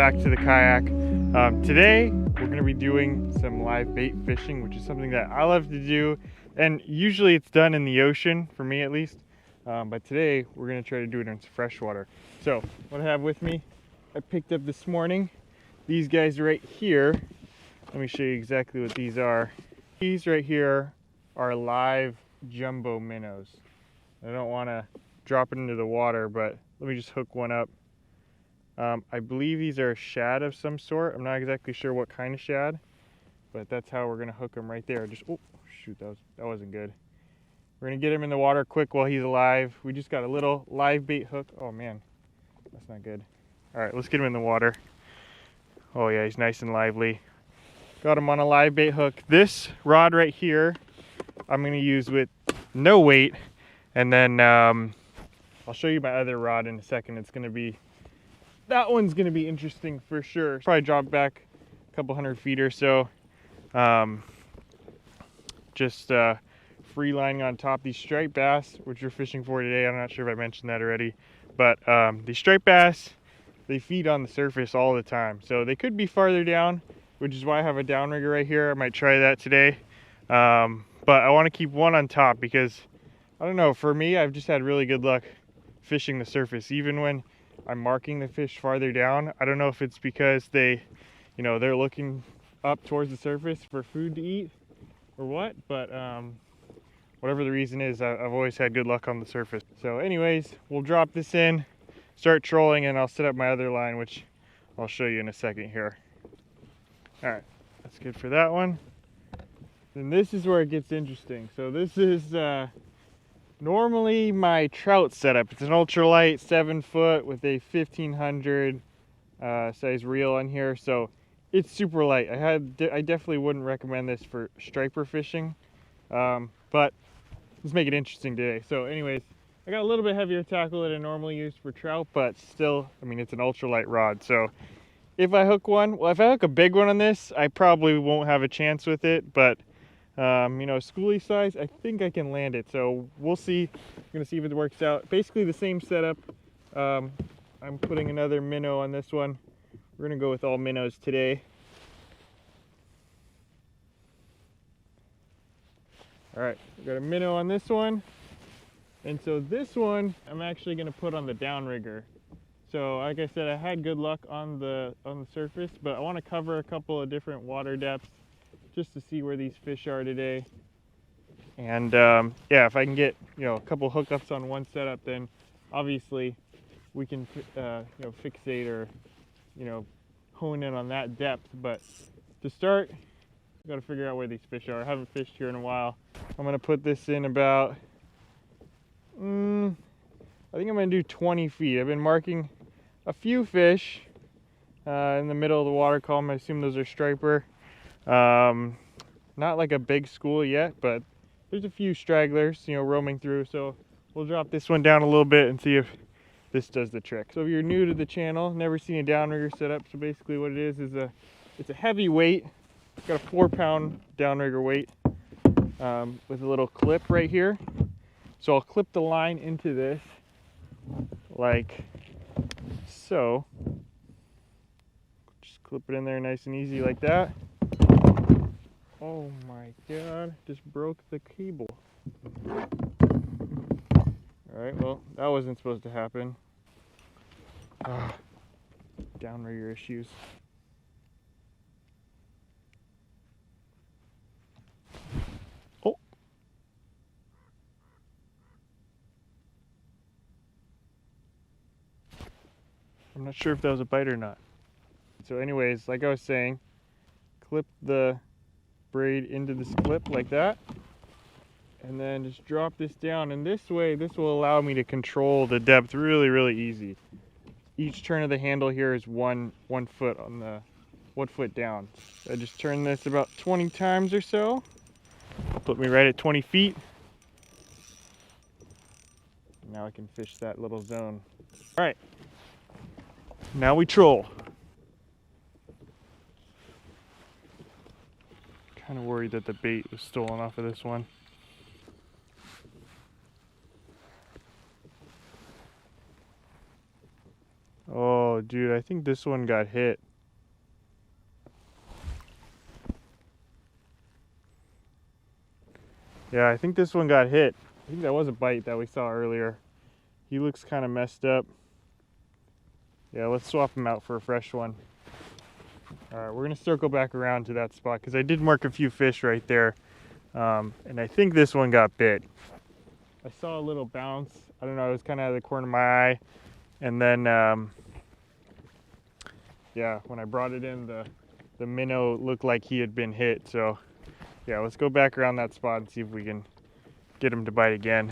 back to the kayak. Today we're going to be doing some live bait fishing, which is something that I love to do, and usually it's done in the ocean, for me at least, but today we're going to try to do it in freshwater. So what I have with me, I picked up this morning, these guys right here. Let me show you exactly what these are. These right here are live jumbo minnows. I don't want to drop it into the water, but let me just hook one up. I believe these are a shad of some sort. I'm not exactly sure what kind of shad, but that's how we're gonna hook him right there. Just, oh shoot, that wasn't good. We're gonna get him in the water quick while he's alive. We just got a little live bait hook. Oh man, that's not good. All right, let's get him in the water. Oh yeah, he's nice and lively. Got him on a live bait hook. This rod right here, I'm gonna use with no weight, and then I'll show you my other rod in a second. That one's gonna be interesting for sure. Probably drop back a couple 100 feet or so. Just free lining on top. These striped bass, which we're fishing for today, I'm not sure if I mentioned that already, but these striped bass, they feed on the surface all the time. So they could be farther down, which is why I have a downrigger right here. I might try that today. But I want to keep one on top because, I don't know, for me, I've just had really good luck fishing the surface. Even when I'm marking the fish farther down, I don't know if it's because they're looking up towards the surface for food to eat or what, but whatever the reason is, I've always had good luck on the surface. So anyways, we'll drop this in, start trolling, and I'll set up my other line, which I'll show you in a second here. All right, that's good for that one. And this is where it gets interesting. So this is normally my trout setup. It's an ultralight 7-foot with a 1500 size reel on here, so it's super light. I definitely wouldn't recommend this for striper fishing, but let's make it interesting today. So anyways, I got a little bit heavier tackle than I normally use for trout, but still, I mean, it's an ultralight rod. So if I hook a big one on this, I probably won't have a chance with it, but schoolie size, I think I can land it. So we'll see. I'm gonna see if it works out. Basically the same setup. I'm putting another minnow on this one. We're gonna go with all minnows today. All right, we got a minnow on this one. And so this one, I'm actually gonna put on the downrigger. So like I said, I had good luck on the surface, but I wanna cover a couple of different water depths just to see where these fish are today. And yeah, if I can get a couple hookups on one setup, then obviously we can fixate or hone in on that depth. But to start, I've got to figure out where these fish are. I haven't fished here in a while. I'm gonna put this in about I think I'm gonna do 20 feet. I've been marking a few fish in the middle of the water column. I assume those are striper. Not like a big school yet, but there's a few stragglers, roaming through. So we'll drop this one down a little bit and see if this does the trick. So if you're new to the channel, never seen a downrigger setup, so basically what it is it's a heavy weight. It's got a 4-pound downrigger weight with a little clip right here. So I'll clip the line into this like so. Just clip it in there nice and easy like that. Oh my god, just broke the cable. Alright, well, that wasn't supposed to happen. Downrigger issues. Oh! I'm not sure if that was a bite or not. So anyways, like I was saying, clip the braid into this clip like that, and then just drop this down, and this way this will allow me to control the depth really easy. Each turn of the handle here is one foot on the 1 foot down. I just turn this about 20 times or so, put me right at 20 feet. Now I can fish that little zone. All right, now we troll. Kind of worried that the bait was stolen off of this one. Oh, dude, I think this one got hit. Yeah, I think this one got hit. I think that was a bite that we saw earlier. He looks kind of messed up. Yeah, let's swap him out for a fresh one. All right, we're gonna circle back around to that spot because I did mark a few fish right there. And I think this one got bit. I saw a little bounce. I don't know, it was kind of out of the corner of my eye. And then, yeah, when I brought it in, the minnow looked like he had been hit. So, yeah, let's go back around that spot and see if we can get him to bite again.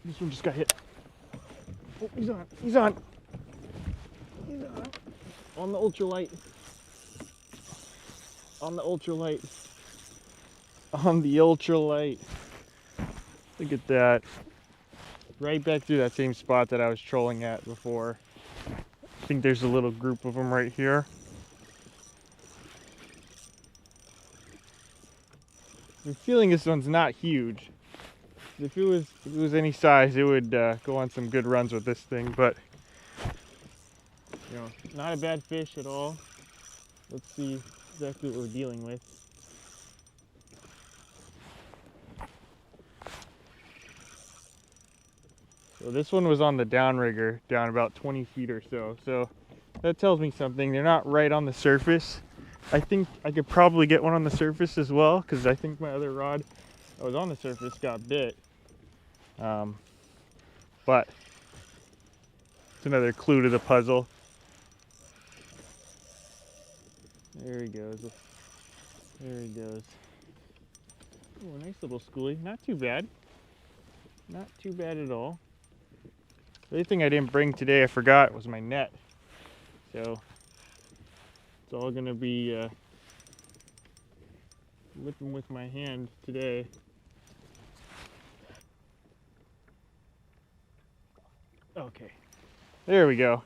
This one just got hit. Oh, he's on. He's on. He's on the ultralight. On the ultralight. On the ultralight. Look at that. Right back through that same spot that I was trolling at before. I think there's a little group of them right here. I'm feeling this one's not huge. If it was any size, it would go on some good runs with this thing, but you know, not a bad fish at all. Let's see exactly what we're dealing with. So this one was on the downrigger, down about 20 feet or so. So that tells me something. They're not right on the surface. I think I could probably get one on the surface as well, because I think my other rod that was on the surface got bit. But it's another clue to the puzzle. There he goes. There he goes. Oh, nice little schoolie. Not too bad. Not too bad at all. The only thing I didn't bring today, I forgot, was my net. So it's all gonna be whipping with my hand today. Okay, there we go.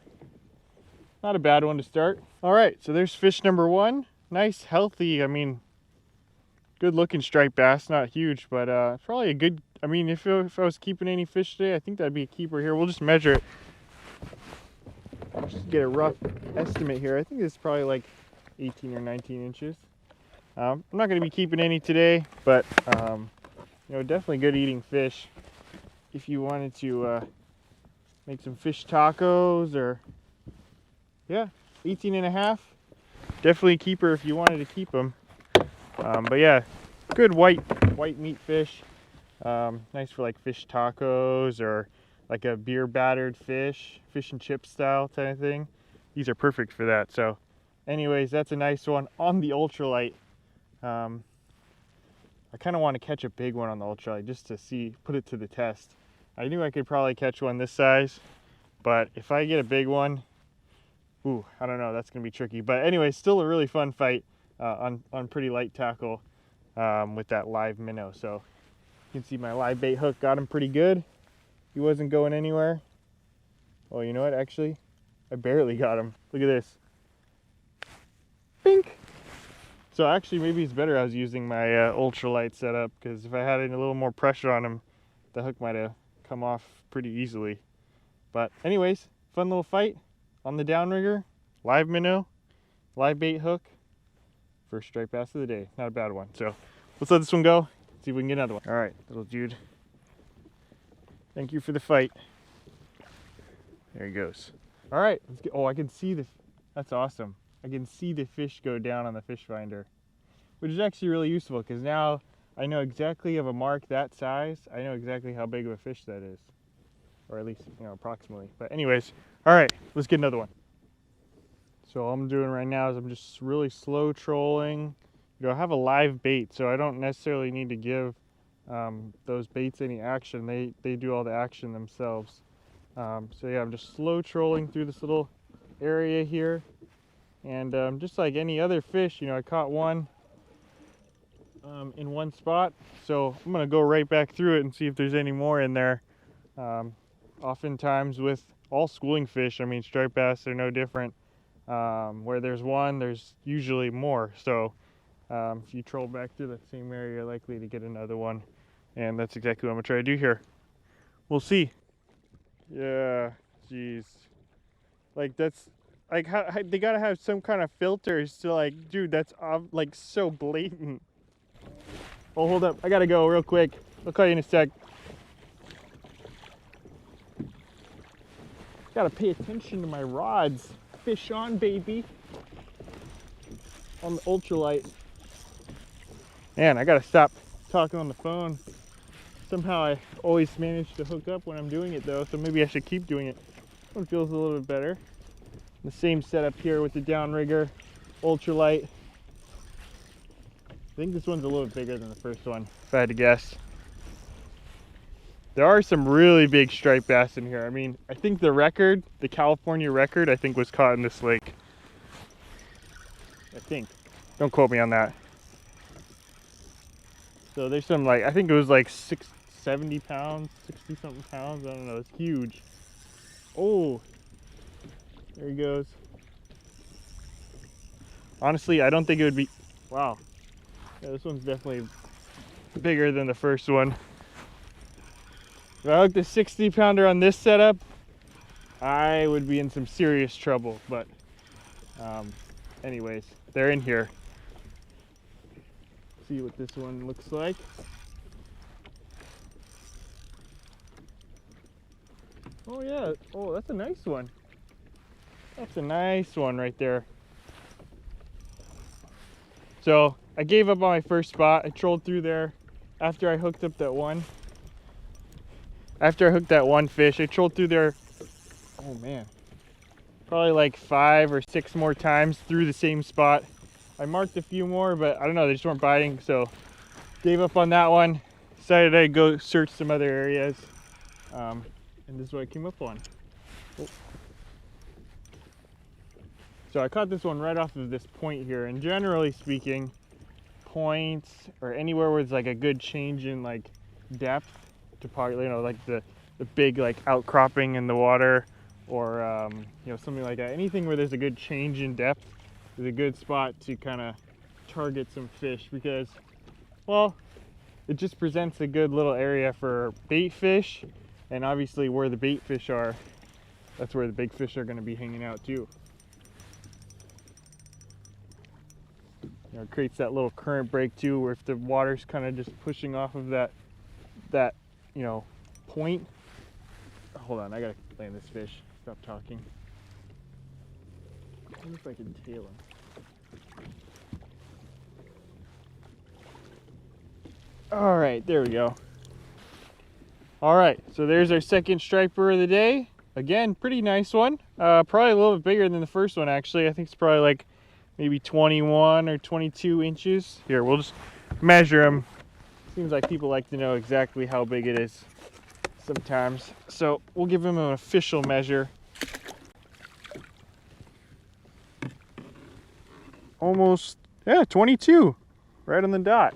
Not a bad one to start. All right, so there's fish number one. Nice, healthy, I mean, good looking striped bass, not huge, but probably a good, I mean, if I was keeping any fish today, I think that'd be a keeper here. We'll just measure it. Just get a rough estimate here. I think it's probably like 18 or 19 inches. I'm not gonna be keeping any today, but you know, definitely good eating fish. If you wanted to make some fish tacos, or yeah, 18 and a half. Definitely a keeper if you wanted to keep them. But yeah, good white meat fish. Nice for like fish tacos or like a beer battered fish and chip style kind of thing. These are perfect for that. So anyways, that's a nice one on the ultralight. I kind of want to catch a big one on the ultralight just to see, put it to the test. I knew I could probably catch one this size, but if I get a big one, ooh, I don't know, that's gonna be tricky. But anyway, still a really fun fight on pretty light tackle with that live minnow. So you can see my live bait hook got him pretty good. He wasn't going anywhere. Oh, you know what? Actually, I barely got him. Look at this. Bink. So actually, maybe it's better I was using my ultralight setup, because if I had a little more pressure on him, the hook might have come off pretty easily. But anyways, fun little fight on the downrigger, live minnow, live bait hook. First striped bass of the day. Not a bad one. So let's let this one go. See if we can get another one. All right, little Jude. Thank you for the fight. There he goes. All right, let's get, oh, I can see the, that's awesome. I can see the fish go down on the fish finder, which is actually really useful, because now I know exactly of a mark that size. I know exactly how big of a fish that is, or at least, you know, approximately. But anyways, all right, let's get another one. So all I'm doing right now is I'm just really slow trolling. You know, I have a live bait, so I don't necessarily need to give those baits any action. They do all the action themselves. So yeah, I'm just slow trolling through this little area here. And just like any other fish, you know, I caught one in one spot. So I'm gonna go right back through it and see if there's any more in there. Oftentimes with all schooling fish, I mean, striped bass are no different. Where there's one, there's usually more. So if you troll back through that same area, you're likely to get another one. And that's exactly what I'm gonna try to do here. We'll see. Yeah, jeez. Like that's, like how they gotta have some kind of filters to like, dude, that's like so blatant. Oh, hold up, I gotta go real quick. I'll call you in a sec. Gotta pay attention to my rods. Fish on, baby. On the ultralight. Man, I gotta stop talking on the phone. Somehow I always manage to hook up when I'm doing it though, so maybe I should keep doing it. This one feels a little bit better. The same setup here with the downrigger, ultralight. I think this one's a little bit bigger than the first one, if I had to guess. There are some really big striped bass in here. I mean, I think the record, the California record, I think was caught in this lake. I think. Don't quote me on that. So there's some like, I think it was like 70 pounds, 60 something pounds. I don't know, it's huge. Oh, there he goes. Honestly, I don't think it would be, wow. Yeah, this one's definitely bigger than the first one. If I hooked a 60 pounder on this setup, I would be in some serious trouble, but anyways, they're in here. See what this one looks like. Oh yeah, oh, that's a nice one. That's a nice one right there. So I gave up on my first spot. I trolled through there after I hooked up that one. After I hooked that one fish, I trolled through there, oh man, probably like 5 or 6 more times through the same spot. I marked a few more, but I don't know, they just weren't biting, so gave up on that one. Decided I'd go search some other areas, and this is what I came up on. Oh. So I caught this one right off of this point here, and generally speaking, points or anywhere where it's like a good change in like depth, to probably, you know, like the big like outcropping in the water, or you know, something like that. Anything where there's a good change in depth is a good spot to kind of target some fish, because, well, it just presents a good little area for bait fish, and obviously where the bait fish are, that's where the big fish are going to be hanging out too. You know, it creates that little current break too, where if the water's kind of just pushing off of that you know, point. Hold on, I gotta land this fish. Stop talking. I wonder if I can tail him. All right, there we go. All right, so there's our second striper of the day. Again, pretty nice one. Probably a little bit bigger than the first one actually. I think it's probably like maybe 21 or 22 inches. Here, we'll just measure him. Seems like people like to know exactly how big it is sometimes. So we'll give him an official measure. Almost, yeah, 22. Right on the dot.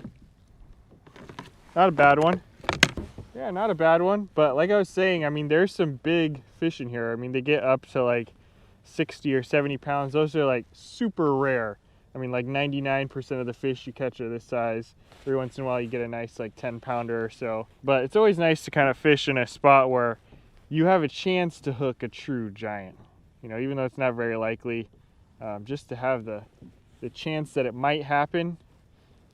Not a bad one. Yeah, not a bad one. But like I was saying, I mean, there's some big fish in here. I mean, they get up to like 60 or 70 pounds. Those are like super rare. I mean, like 99% of the fish you catch are this size. Every once in a while you get a nice like 10 pounder or so. But it's always nice to kind of fish in a spot where you have a chance to hook a true giant. You know, even though it's not very likely, just to have the chance that it might happen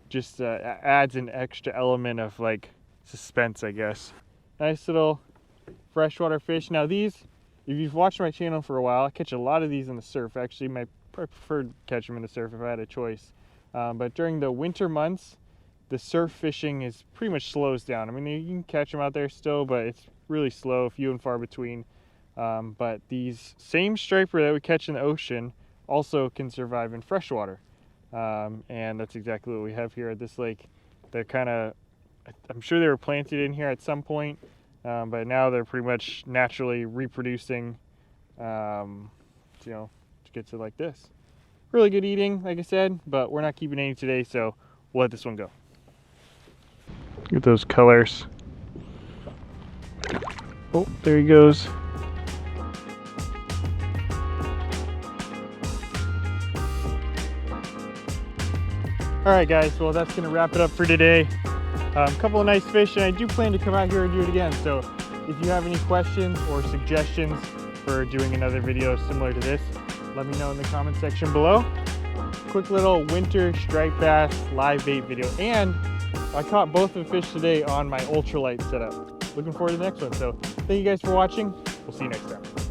just adds an extra element of like suspense, I guess. Nice little freshwater fish. Now these, if you've watched my channel for a while, I catch a lot of these in the surf. Actually, I prefer to catch them in the surf if I had a choice. But during the winter months, the surf fishing is pretty much slows down. I mean, you can catch them out there still, but it's really slow, few and far between. But these same striper that we catch in the ocean also can survive in freshwater. And that's exactly what we have here at this lake. They're kind of, I'm sure they were planted in here at some point, but now they're pretty much naturally reproducing, you know, to get to like this. Really good eating, like I said, but we're not keeping any today, so we'll let this one go. Look at those colors. Oh, there he goes. All right, guys, well, that's gonna wrap it up for today. A couple of nice fish, and I do plan to come out here and do it again. So if you have any questions or suggestions for doing another video similar to this, let me know in the comment section below. Quick little winter striped bass live bait video, and I caught both of the fish today on my ultralight setup. Looking forward to the next one. So thank you guys for watching. We'll see you next time.